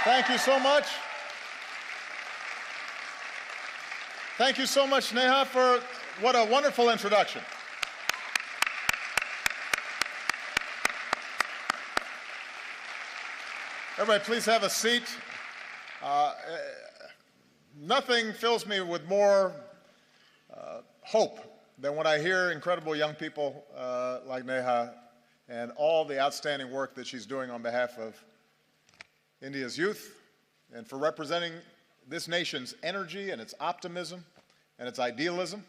Thank you so much. Thank you so much, Neha, for what a wonderful introduction. Everybody, please have a seat. Nothing fills me with more hope than when I hear incredible young people like Neha and all the outstanding work that she's doing on behalf of India's youth and for representing this nation's energy and its optimism and its idealism.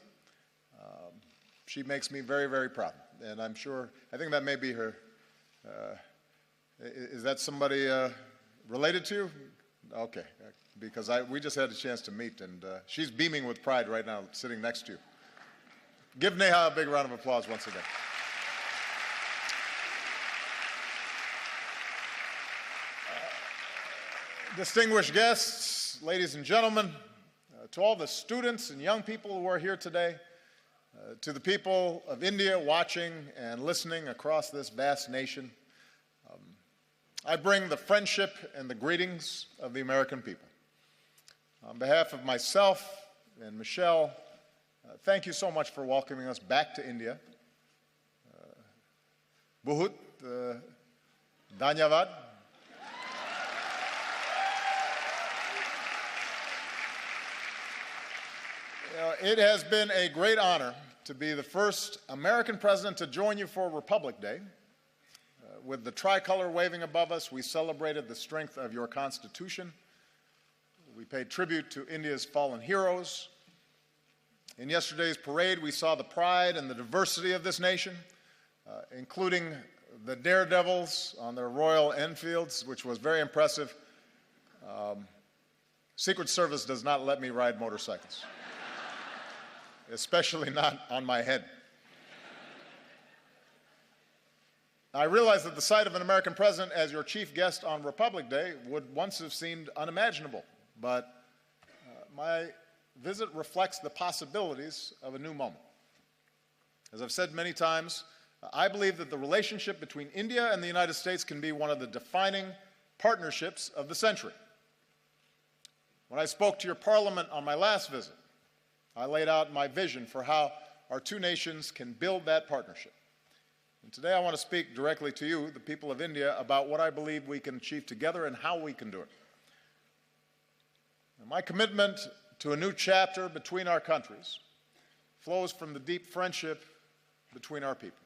She makes me very, very proud. And I'm sure, I think that may be her. Is that somebody related to you? Okay, because we just had a chance to meet, and she's beaming with pride right now, sitting next to you. Give Neha a big round of applause once again. Distinguished guests, ladies and gentlemen, to all the students and young people who are here today, to the people of India watching and listening across this vast nation, I bring the friendship and the greetings of the American people. On behalf of myself and Michelle, thank you so much for welcoming us back to India. Bahut dhanyavad. It has been a great honor to be the first American president to join you for Republic Day. With the tricolor waving above us, we celebrated the strength of your Constitution. We paid tribute to India's fallen heroes. In yesterday's parade, we saw the pride and the diversity of this nation, including the daredevils on their Royal Enfields, which was very impressive. Secret Service does not let me ride motorcycles, especially not on my head. I realize that the sight of an American president as your chief guest on Republic Day would once have seemed unimaginable, but my visit reflects the possibilities of a new moment. As I've said many times, I believe that the relationship between India and the United States can be one of the defining partnerships of the century. When I spoke to your parliament on my last visit, I laid out my vision for how our two nations can build that partnership. And today I want to speak directly to you, the people of India, about what I believe we can achieve together and how we can do it. And my commitment to a new chapter between our countries flows from the deep friendship between our people.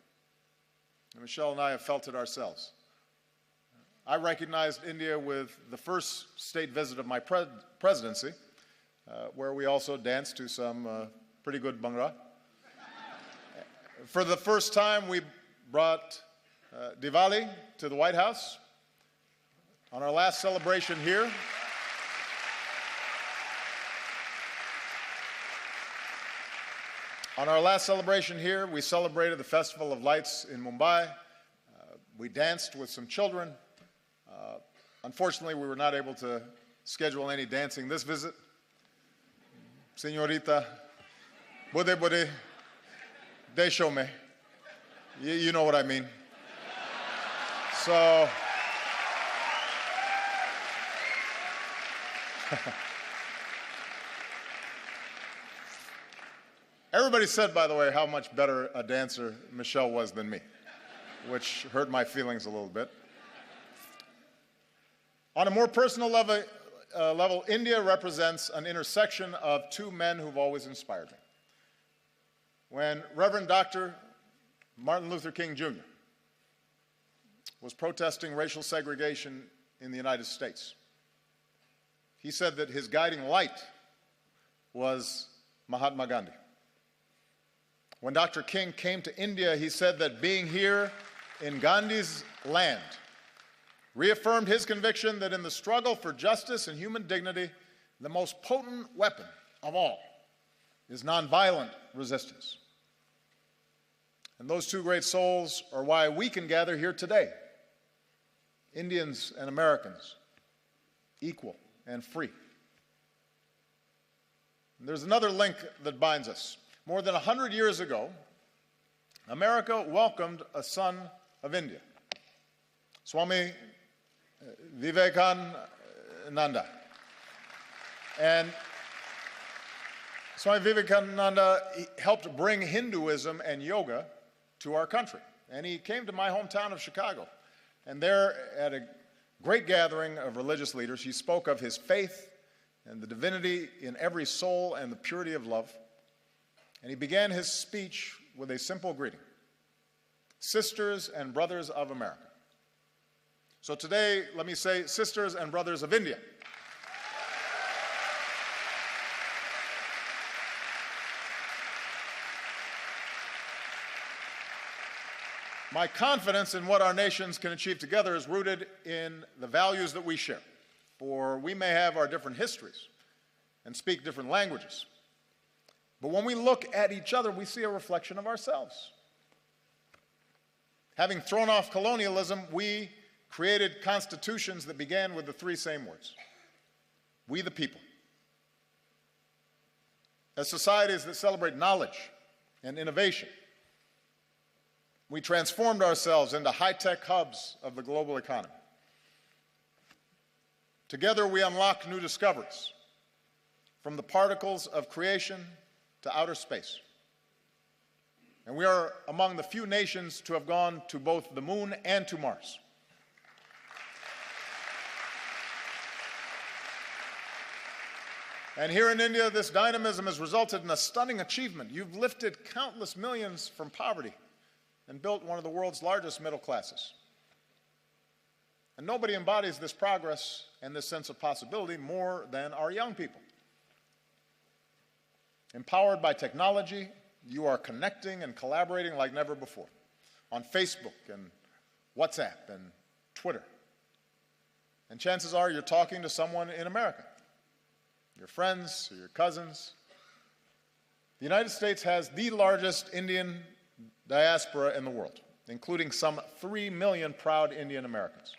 And Michelle and I have felt it ourselves. I recognized India with the first state visit of my presidency, where we also danced to some pretty good Bhangra. For the first time, we brought Diwali to the White House. On our last celebration here, we celebrated the Festival of Lights in Mumbai. We danced with some children. Unfortunately, we were not able to schedule any dancing this visit. Señorita, bude, desho me. You know what I mean. So, everybody said, by the way, how much better a dancer Michelle was than me, which hurt my feelings a little bit. On a more personal level, India represents an intersection of two men who've always inspired me. When Reverend Dr. Martin Luther King Jr. was protesting racial segregation in the United States, he said that his guiding light was Mahatma Gandhi. When Dr. King came to India, he said that being here in Gandhi's land reaffirmed his conviction that in the struggle for justice and human dignity, the most potent weapon of all is nonviolent resistance. And those two great souls are why we can gather here today, Indians and Americans, equal and free. And there's another link that binds us. More than 100 years ago, America welcomed a son of India. Swami Vivekananda Vivekananda. And Swami Vivekananda helped bring Hinduism and yoga to our country. And he came to my hometown of Chicago. And there, at a great gathering of religious leaders, he spoke of his faith and the divinity in every soul and the purity of love. And he began his speech with a simple greeting: sisters and brothers of America. So today, let me say, sisters and brothers of India. My confidence in what our nations can achieve together is rooted in the values that we share. For we may have our different histories and speak different languages, but when we look at each other, we see a reflection of ourselves. Having thrown off colonialism, we created constitutions that began with the three same words: we the people. As societies that celebrate knowledge and innovation, we transformed ourselves into high-tech hubs of the global economy. Together, we unlocked new discoveries, from the particles of creation to outer space. And we are among the few nations to have gone to both the moon and to Mars. And here in India, this dynamism has resulted in a stunning achievement. You've lifted countless millions from poverty and built one of the world's largest middle classes. And nobody embodies this progress and this sense of possibility more than our young people. Empowered by technology, you are connecting and collaborating like never before on Facebook and WhatsApp and Twitter. And chances are you're talking to someone in America, your friends or your cousins. The United States has the largest Indian diaspora in the world, including some 3 million proud Indian Americans.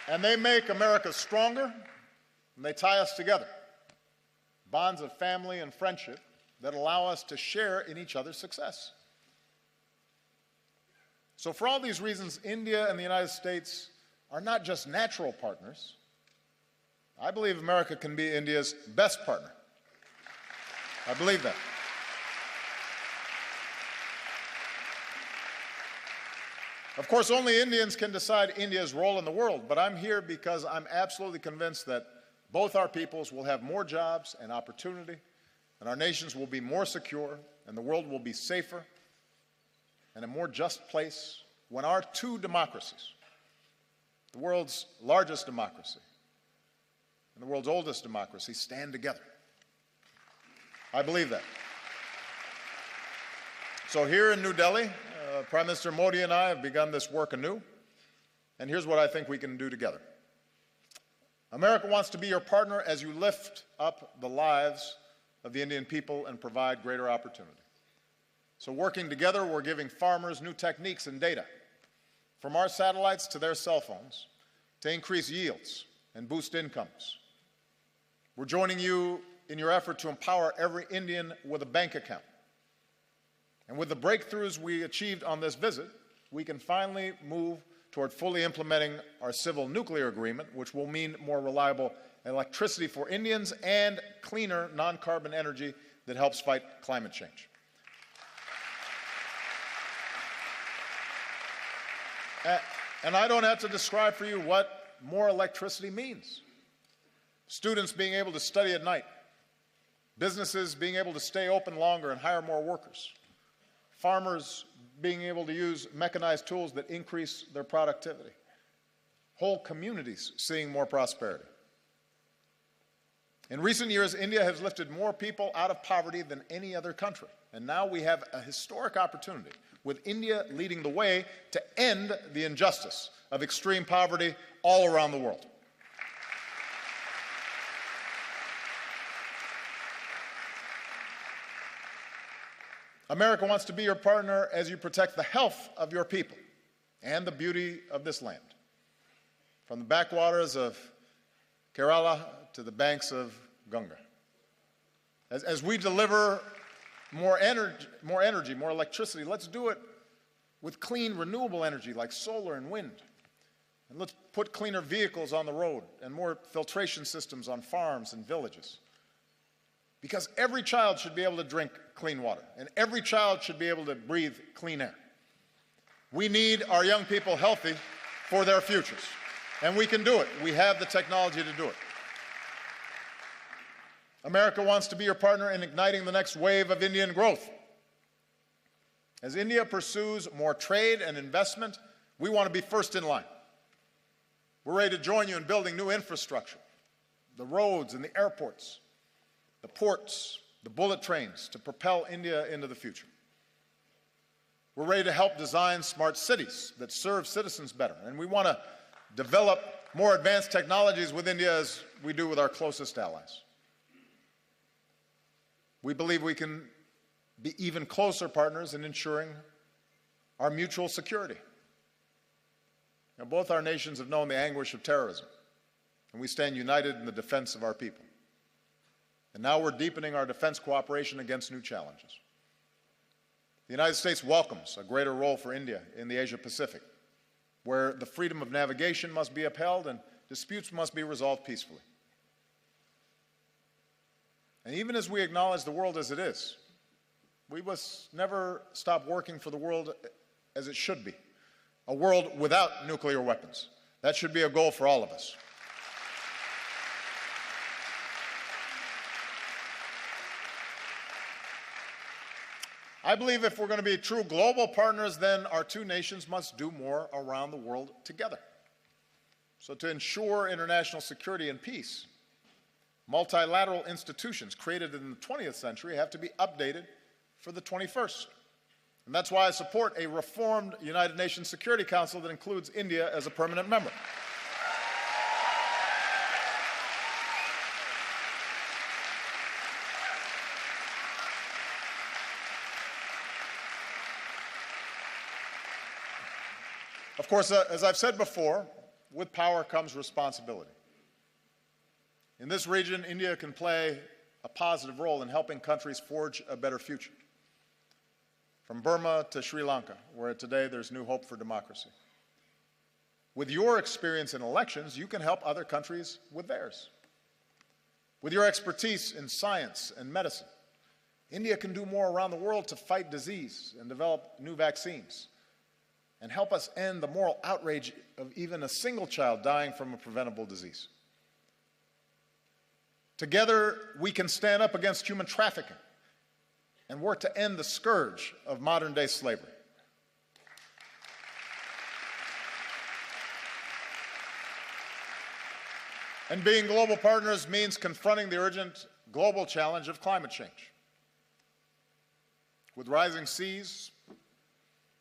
And they make America stronger, and they tie us together. Bonds of family and friendship that allow us to share in each other's success. So for all these reasons, India and the United States are not just natural partners. I believe America can be India's best partner. I believe that. Of course, only Indians can decide India's role in the world, but I'm here because I'm absolutely convinced that both our peoples will have more jobs and opportunity, and our nations will be more secure, and the world will be safer and a more just place when our two democracies, the world's largest democracy and the world's oldest democracy, stand together. I believe that. So here in New Delhi, Prime Minister Modi and I have begun this work anew, and here's what I think we can do together. America wants to be your partner as you lift up the lives of the Indian people and provide greater opportunity. So working together, we're giving farmers new techniques and data, from our satellites to their cell phones, to increase yields and boost incomes. We're joining you in your effort to empower every Indian with a bank account. And with the breakthroughs we achieved on this visit, we can finally move toward fully implementing our civil nuclear agreement, which will mean more reliable electricity for Indians and cleaner non-carbon energy that helps fight climate change. And I don't have to describe for you what more electricity means. Students being able to study at night, businesses being able to stay open longer and hire more workers, farmers being able to use mechanized tools that increase their productivity, whole communities seeing more prosperity. In recent years, India has lifted more people out of poverty than any other country, and now we have a historic opportunity, with India leading the way, to end the injustice of extreme poverty all around the world. America wants to be your partner as you protect the health of your people and the beauty of this land, from the backwaters of Kerala to the banks of Ganga. As we deliver more energy, more electricity, let's do it with clean, renewable energy like solar and wind. And let's put cleaner vehicles on the road and more filtration systems on farms and villages. Because every child should be able to drink clean water, and every child should be able to breathe clean air. We need our young people healthy for their futures, and we can do it. We have the technology to do it. America wants to be your partner in igniting the next wave of Indian growth. As India pursues more trade and investment, we want to be first in line. We're ready to join you in building new infrastructure, the roads and the airports, the ports, the bullet trains to propel India into the future. We're ready to help design smart cities that serve citizens better, and we want to develop more advanced technologies with India as we do with our closest allies. We believe we can be even closer partners in ensuring our mutual security. Now, both our nations have known the anguish of terrorism, and we stand united in the defense of our people. And now we're deepening our defense cooperation against new challenges. The United States welcomes a greater role for India in the Asia-Pacific, where the freedom of navigation must be upheld and disputes must be resolved peacefully. And even as we acknowledge the world as it is, we must never stop working for the world as it should be, a world without nuclear weapons. That should be a goal for all of us. I believe if we're going to be true global partners, then our two nations must do more around the world together. So to ensure international security and peace, multilateral institutions created in the 20th century have to be updated for the 21st. And that's why I support a reformed United Nations Security Council that includes India as a permanent member. Of course, as I've said before, with power comes responsibility. In this region, India can play a positive role in helping countries forge a better future. From Burma to Sri Lanka, where today there's new hope for democracy. With your experience in elections, you can help other countries with theirs. With your expertise in science and medicine, India can do more around the world to fight disease and develop new vaccines, and help us end the moral outrage of even a single child dying from a preventable disease. Together, we can stand up against human trafficking and work to end the scourge of modern-day slavery. And being global partners means confronting the urgent global challenge of climate change. With rising seas,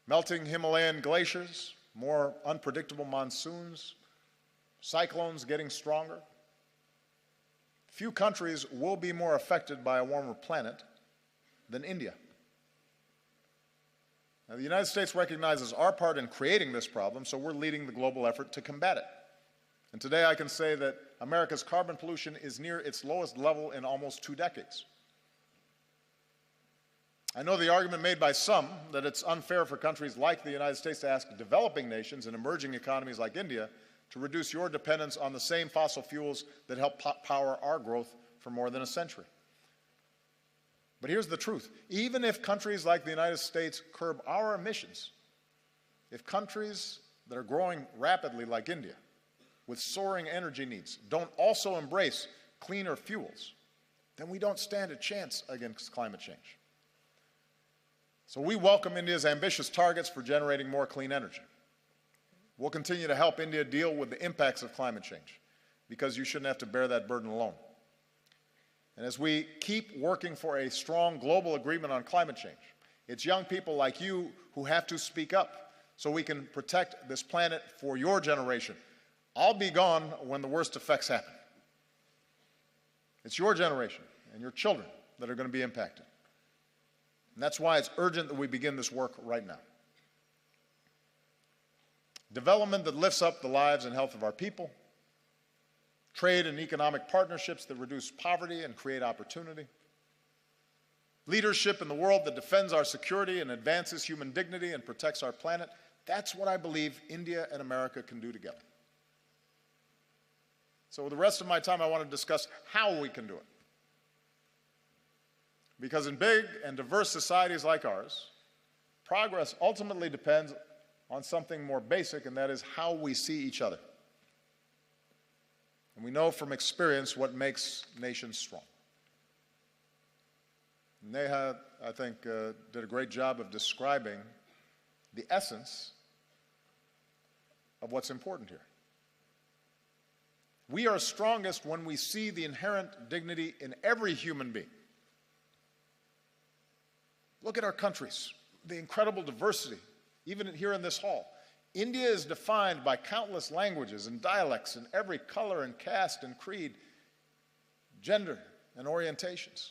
melting Himalayan glaciers, more unpredictable monsoons, cyclones getting stronger. Few countries will be more affected by a warmer planet than India. Now, the United States recognizes our part in creating this problem, so we're leading the global effort to combat it. And today I can say that America's carbon pollution is near its lowest level in almost 2 decades. I know the argument made by some that it's unfair for countries like the United States to ask developing nations and emerging economies like India to reduce your dependence on the same fossil fuels that help power our growth for more than a century. But here's the truth. Even if countries like the United States curb our emissions, if countries that are growing rapidly like India, with soaring energy needs, don't also embrace cleaner fuels, then we don't stand a chance against climate change. So we welcome India's ambitious targets for generating more clean energy. We'll continue to help India deal with the impacts of climate change, because you shouldn't have to bear that burden alone. And as we keep working for a strong global agreement on climate change, it's young people like you who have to speak up so we can protect this planet for your generation. I'll be gone when the worst effects happen. It's your generation and your children that are going to be impacted. And that's why it's urgent that we begin this work right now. Development that lifts up the lives and health of our people, trade and economic partnerships that reduce poverty and create opportunity, leadership in the world that defends our security and advances human dignity and protects our planet. That's what I believe India and America can do together. So with the rest of my time, I want to discuss how we can do it. Because in big and diverse societies like ours, progress ultimately depends on something more basic, and that is how we see each other. And we know from experience what makes nations strong. Neha, I think, did a great job of describing the essence of what's important here. We are strongest when we see the inherent dignity in every human being. Look at our countries, the incredible diversity, even here in this hall. India is defined by countless languages and dialects in every color and caste and creed, gender and orientations.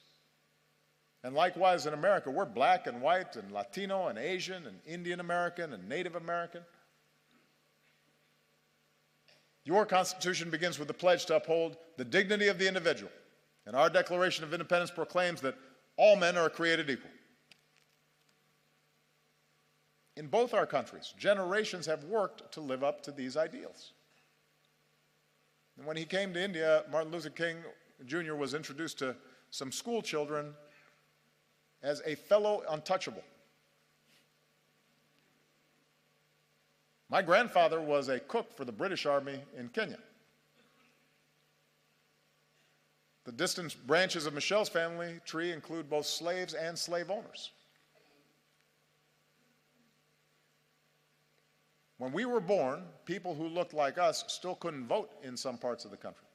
And likewise in America, we're black and white and Latino and Asian and Indian American and Native American. Your Constitution begins with the pledge to uphold the dignity of the individual. And our Declaration of Independence proclaims that all men are created equal. In both our countries, generations have worked to live up to these ideals. And when he came to India, Martin Luther King Jr. was introduced to some school children as a fellow untouchable. My grandfather was a cook for the British Army in Kenya. The distant branches of Michelle's family tree include both slaves and slave owners. When we were born, people who looked like us still couldn't vote in some parts of the country.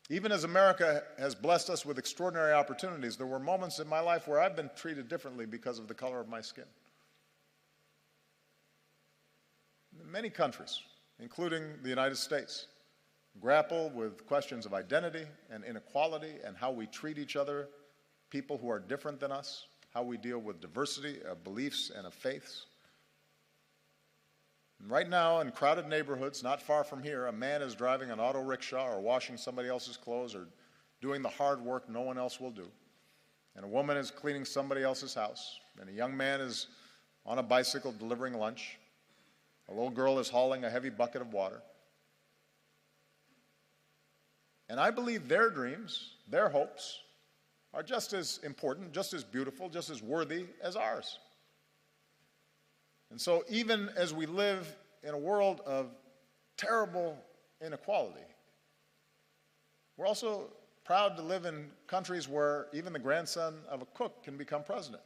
Even as America has blessed us with extraordinary opportunities, there were moments in my life where I've been treated differently because of the color of my skin. Many countries, including the United States, grapple with questions of identity and inequality and how we treat each other, people who are different than us, how we deal with diversity of beliefs and of faiths. And right now, in crowded neighborhoods not far from here, a man is driving an auto rickshaw or washing somebody else's clothes or doing the hard work no one else will do. And a woman is cleaning somebody else's house. And a young man is on a bicycle delivering lunch. A little girl is hauling a heavy bucket of water. And I believe their dreams, their hopes, are just as important, just as beautiful, just as worthy as ours. And so even as we live in a world of terrible inequality, we're also proud to live in countries where even the grandson of a cook can become president,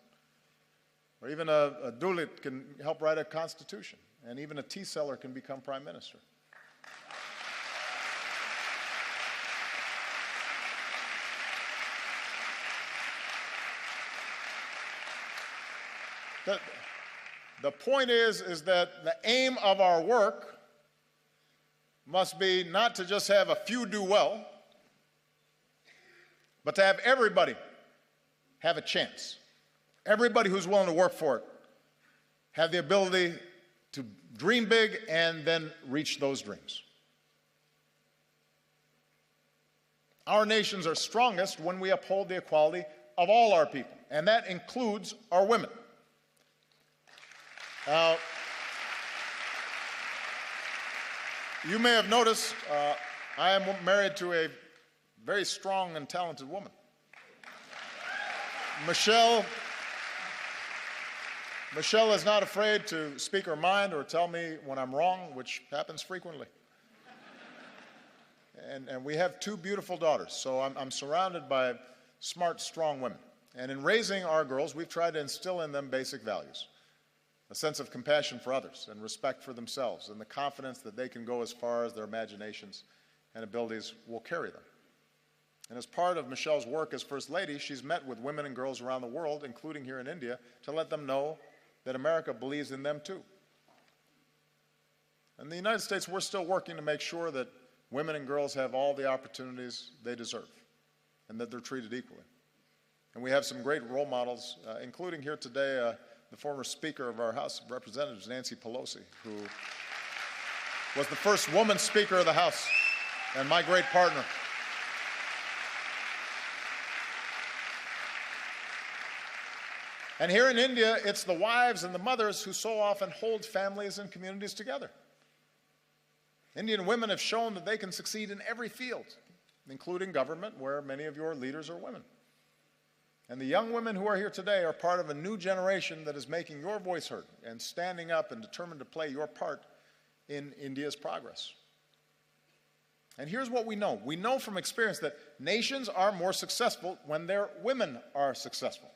or even a Dalit can help write a constitution, and even a tea seller can become prime minister. The point is that the aim of our work must be not to just have a few do well, but to have everybody have a chance. Everybody who's willing to work for it have the ability to dream big and then reach those dreams. Our nations are strongest when we uphold the equality of all our people, and that includes our women. Now, you may have noticed I am married to a very strong and talented woman. Michelle is not afraid to speak her mind or tell me when I'm wrong, which happens frequently. And we have two beautiful daughters, so I'm surrounded by smart, strong women. And in raising our girls, we've tried to instill in them basic values. A sense of compassion for others and respect for themselves and the confidence that they can go as far as their imaginations and abilities will carry them. And as part of Michelle's work as First Lady, she's met with women and girls around the world, including here in India, to let them know that America believes in them too. In the United States, we're still working to make sure that women and girls have all the opportunities they deserve and that they're treated equally. And we have some great role models, including here today, the former Speaker of our House of Representatives, Nancy Pelosi, who was the first woman Speaker of the House and my great partner. And here in India, it's the wives and the mothers who so often hold families and communities together. Indian women have shown that they can succeed in every field, including government, where many of your leaders are women. And the young women who are here today are part of a new generation that is making your voice heard and standing up and determined to play your part in India's progress. And here's what we know. We know from experience that nations are more successful when their women are successful.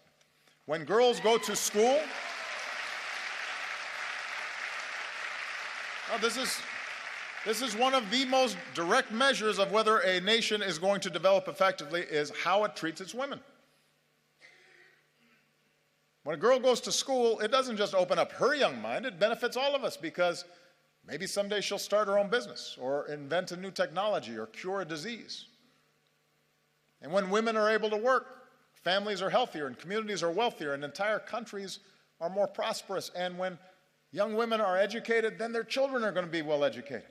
When girls go to school, this is one of the most direct measures of whether a nation is going to develop effectively is how it treats its women. When a girl goes to school, it doesn't just open up her young mind, it benefits all of us because maybe someday she'll start her own business or invent a new technology or cure a disease. And when women are able to work, families are healthier and communities are wealthier and entire countries are more prosperous. And when young women are educated, then their children are going to be well educated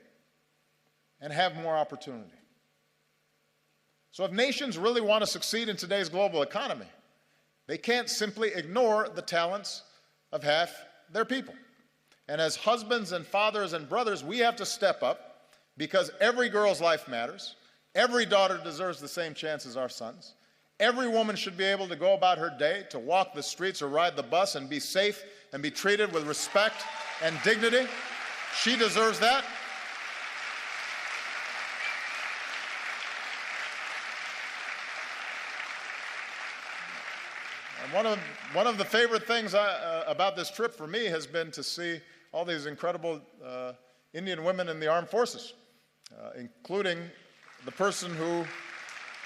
and have more opportunity. So if nations really want to succeed in today's global economy, they can't simply ignore the talents of half their people. And as husbands and fathers and brothers, we have to step up because every girl's life matters. Every daughter deserves the same chance as our sons. Every woman should be able to go about her day, to walk the streets or ride the bus and be safe and be treated with respect and dignity. She deserves that. And one of the favorite things about this trip for me has been to see all these incredible Indian women in the armed forces, including the person who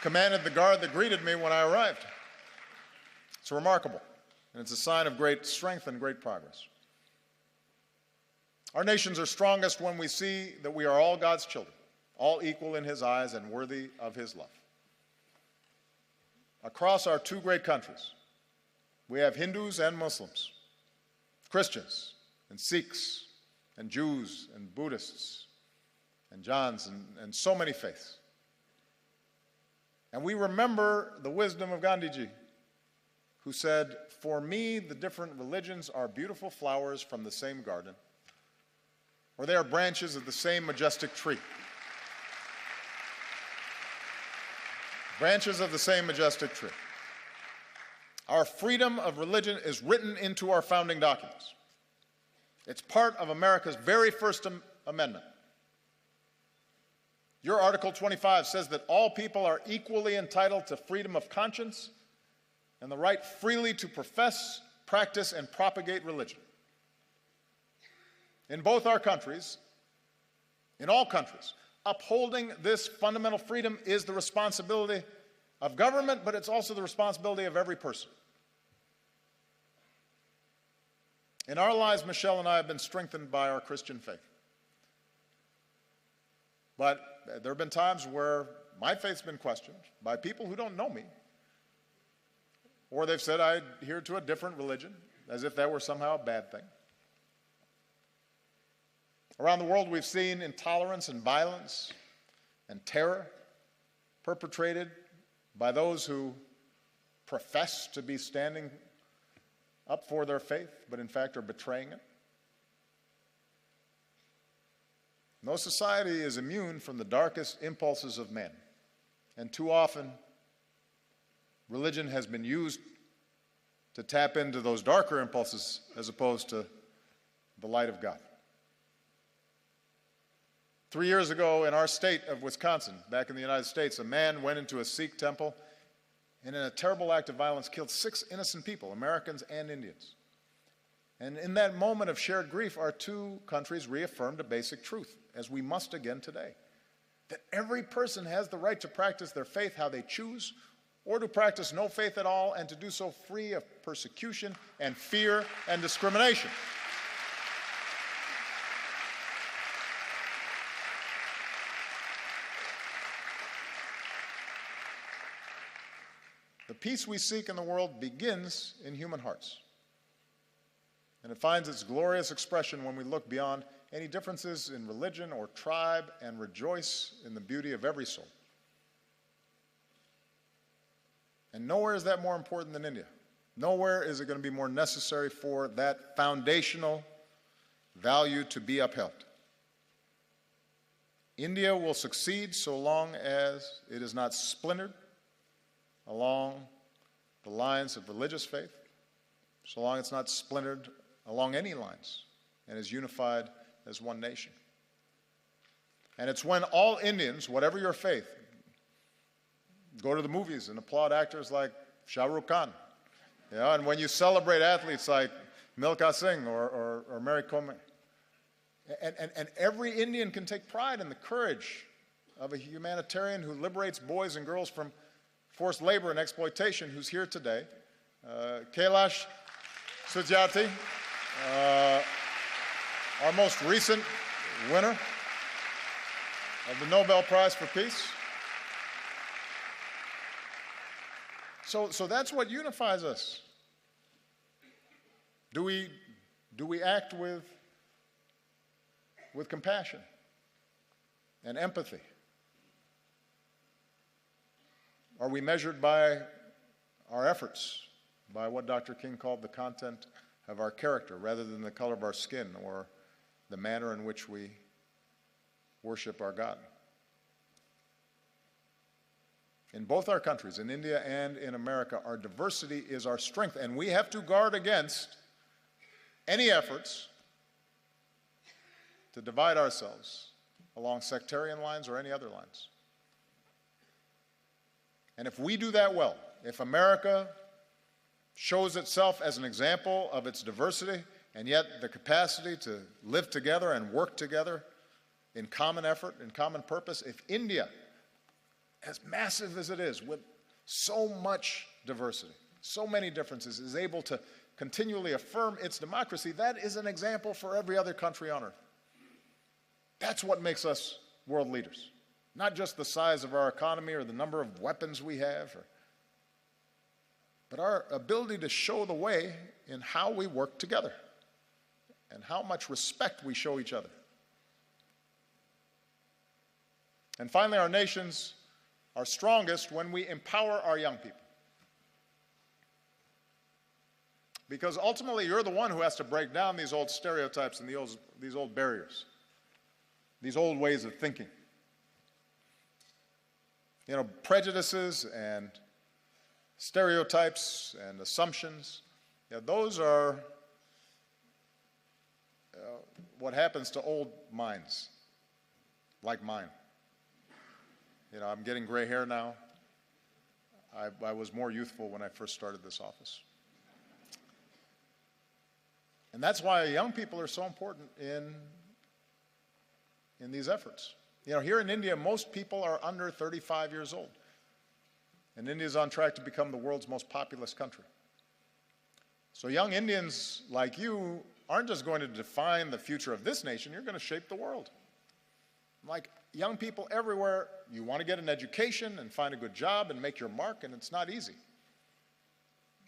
commanded the guard that greeted me when I arrived. It's remarkable, and it's a sign of great strength and great progress. Our nations are strongest when we see that we are all God's children, all equal in His eyes and worthy of His love. Across our two great countries, we have Hindus and Muslims, Christians and Sikhs and Jews and Buddhists and Jains and so many faiths. And we remember the wisdom of Gandhiji, who said, "For me, the different religions are beautiful flowers from the same garden, or they are branches of the same majestic tree." Branches of the same majestic tree. Our freedom of religion is written into our founding documents. It's part of America's very first amendment. Your Article 25 says that all people are equally entitled to freedom of conscience and the right freely to profess, practice, and propagate religion. In both our countries, in all countries, upholding this fundamental freedom is the responsibility of government, but it's also the responsibility of every person. In our lives, Michelle and I have been strengthened by our Christian faith. But there have been times where my faith's been questioned by people who don't know me, or they've said I adhere to a different religion, as if that were somehow a bad thing. Around the world, we've seen intolerance and violence and terror perpetrated by those who profess to be standing up for their faith, but in fact are betraying it. No society is immune from the darkest impulses of man, and too often religion has been used to tap into those darker impulses as opposed to the light of God. 3 years ago in our state of Wisconsin, back in the United States, a man went into a Sikh temple and in a terrible act of violence killed 6 innocent people, Americans and Indians. And in that moment of shared grief, our two countries reaffirmed a basic truth, as we must again today, that every person has the right to practice their faith how they choose, or to practice no faith at all, and to do so free of persecution and fear and discrimination. The peace we seek in the world begins in human hearts. And it finds its glorious expression when we look beyond any differences in religion or tribe and rejoice in the beauty of every soul. And nowhere is that more important than India. Nowhere is it going to be more necessary for that foundational value to be upheld. India will succeed so long as it is not splintered along the lines of religious faith, so long as it's not splintered along any lines, and is unified as one nation. And it's when all Indians, whatever your faith, go to the movies and applaud actors like Shah Rukh Khan, and when you celebrate athletes like Milkha Singh or Mary Kom. And every Indian can take pride in the courage of a humanitarian who liberates boys and girls from forced labor and exploitation, who's here today. Kailash Satyarthi, our most recent winner of the Nobel Prize for Peace. So that's what unifies us. Do we act with compassion and empathy? Are we measured by our efforts, by what Dr. King called the content of our character, rather than the color of our skin or the manner in which we worship our God? In both our countries, in India and in America, our diversity is our strength, and we have to guard against any efforts to divide ourselves along sectarian lines or any other lines. And if we do that well, if America shows itself as an example of its diversity and yet the capacity to live together and work together in common effort, in common purpose, if India, as massive as it is, with so much diversity, so many differences, is able to continually affirm its democracy, that is an example for every other country on earth. That's what makes us world leaders. Not just the size of our economy or the number of weapons we have, but our ability to show the way in how we work together and how much respect we show each other. And finally, our nations are strongest when we empower our young people. Because ultimately, you're the one who has to break down these old stereotypes and these old barriers, these old ways of thinking. You know, prejudices and stereotypes and assumptions, those are what happens to old minds like mine. I'm getting gray hair now. I was more youthful when I first started this office. And that's why young people are so important in these efforts. Here in India, most people are under 35 years old. And India is on track to become the world's most populous country. So young Indians like you aren't just going to define the future of this nation, you're going to shape the world. Like young people everywhere, you want to get an education and find a good job and make your mark, and it's not easy.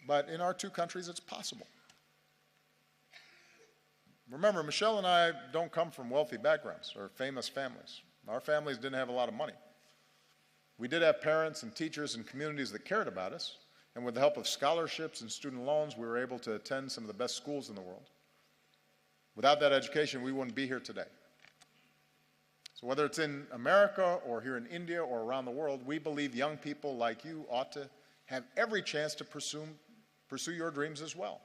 But in our two countries, it's possible. Remember, Michelle and I don't come from wealthy backgrounds or famous families. Our families didn't have a lot of money. We did have parents and teachers and communities that cared about us, and with the help of scholarships and student loans, we were able to attend some of the best schools in the world. Without that education, we wouldn't be here today. So whether it's in America or here in India or around the world, we believe young people like you ought to have every chance to pursue your dreams as well.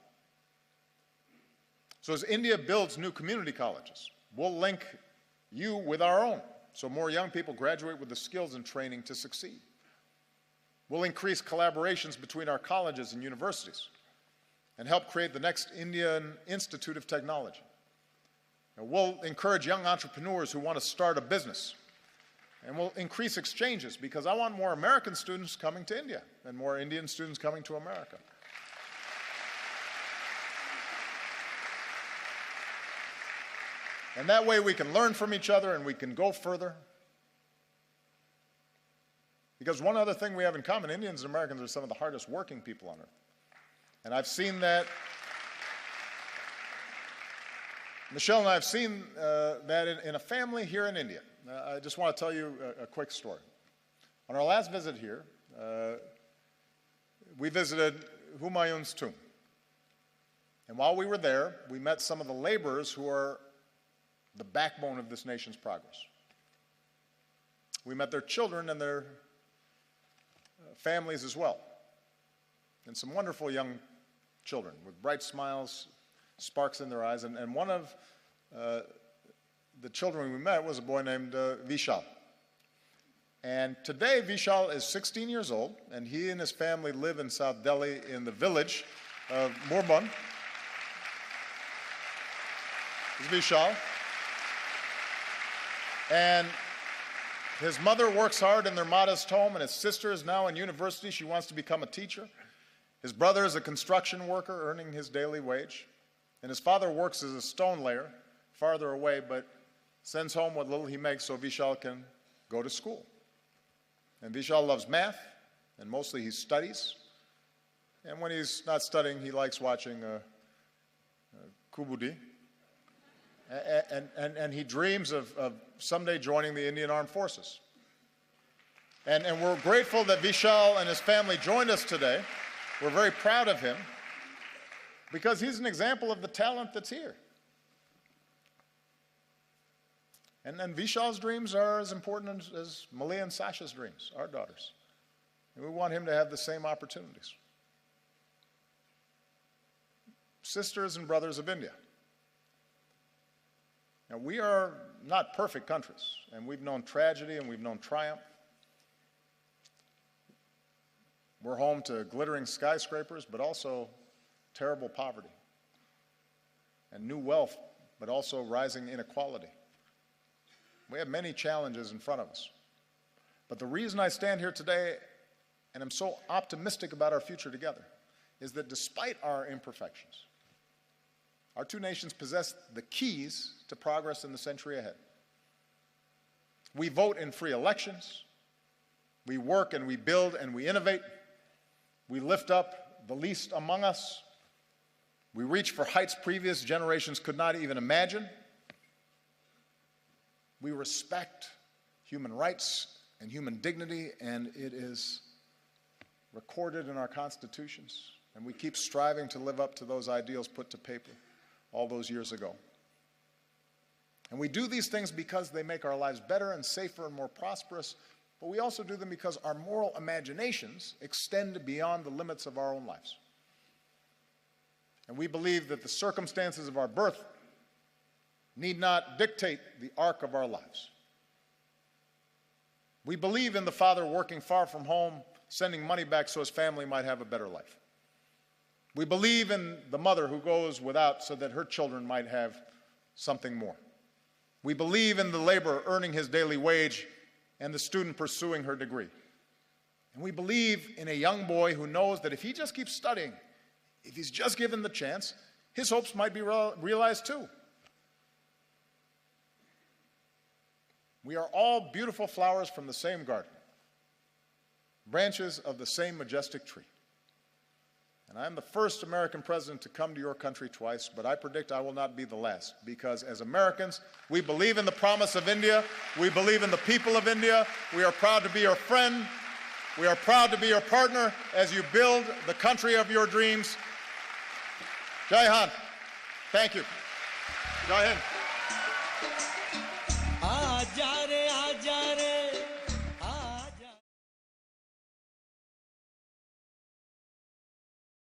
So as India builds new community colleges, we'll link you with our own, so more young people graduate with the skills and training to succeed. We'll increase collaborations between our colleges and universities and help create the next Indian Institute of Technology. And we'll encourage young entrepreneurs who want to start a business. And we'll increase exchanges because I want more American students coming to India and more Indian students coming to America. And that way we can learn from each other and we can go further. Because one other thing we have in common, Indians and Americans are some of the hardest working people on earth. And I've seen that. Michelle and I have seen that in a family here in India. I just want to tell you a quick story. On our last visit here, we visited Humayun's tomb. And while we were there, we met some of the laborers who are the backbone of this nation's progress. We met their children and their families as well, and some wonderful young children with bright smiles, sparks in their eyes. And one of the children we met was a boy named Vishal. And today, Vishal is 16 years old, and he and his family live in South Delhi in the village of Murband. This is Vishal. And his mother works hard in their modest home, and his sister is now in university. She wants to become a teacher. His brother is a construction worker earning his daily wage. And his father works as a stone layer farther away, but sends home what little he makes so Vishal can go to school. And Vishal loves math, and mostly he studies. And when he's not studying, he likes watching Kubudi. And he dreams of someday joining the Indian Armed Forces. And we're grateful that Vishal and his family joined us today. We're very proud of him because he's an example of the talent that's here. And Vishal's dreams are as important as Malia and Sasha's dreams, our daughters. And we want him to have the same opportunities. Sisters and brothers of India. Now, we are not perfect countries, and we've known tragedy and we've known triumph. We're home to glittering skyscrapers, but also terrible poverty, and new wealth, but also rising inequality. We have many challenges in front of us. But the reason I stand here today, and I'm so optimistic about our future together, is that despite our imperfections, our two nations possess the keys to progress in the century ahead. We vote in free elections. We work and we build and we innovate. We lift up the least among us. We reach for heights previous generations could not even imagine. We respect human rights and human dignity, and it is recorded in our constitutions. And we keep striving to live up to those ideals put to paper all those years ago. And we do these things because they make our lives better and safer and more prosperous, but we also do them because our moral imaginations extend beyond the limits of our own lives. And we believe that the circumstances of our birth need not dictate the arc of our lives. We believe in the father working far from home, sending money back so his family might have a better life. We believe in the mother who goes without so that her children might have something more. We believe in the laborer earning his daily wage and the student pursuing her degree. And we believe in a young boy who knows that if he just keeps studying, if he's just given the chance, his hopes might be realized too. We are all beautiful flowers from the same garden, branches of the same majestic tree. And I'm the first American president to come to your country twice, but I predict I will not be the last, because as Americans, we believe in the promise of India. We believe in the people of India. We are proud to be your friend. We are proud to be your partner as you build the country of your dreams. Jai Hind. Thank you. Jai Hind.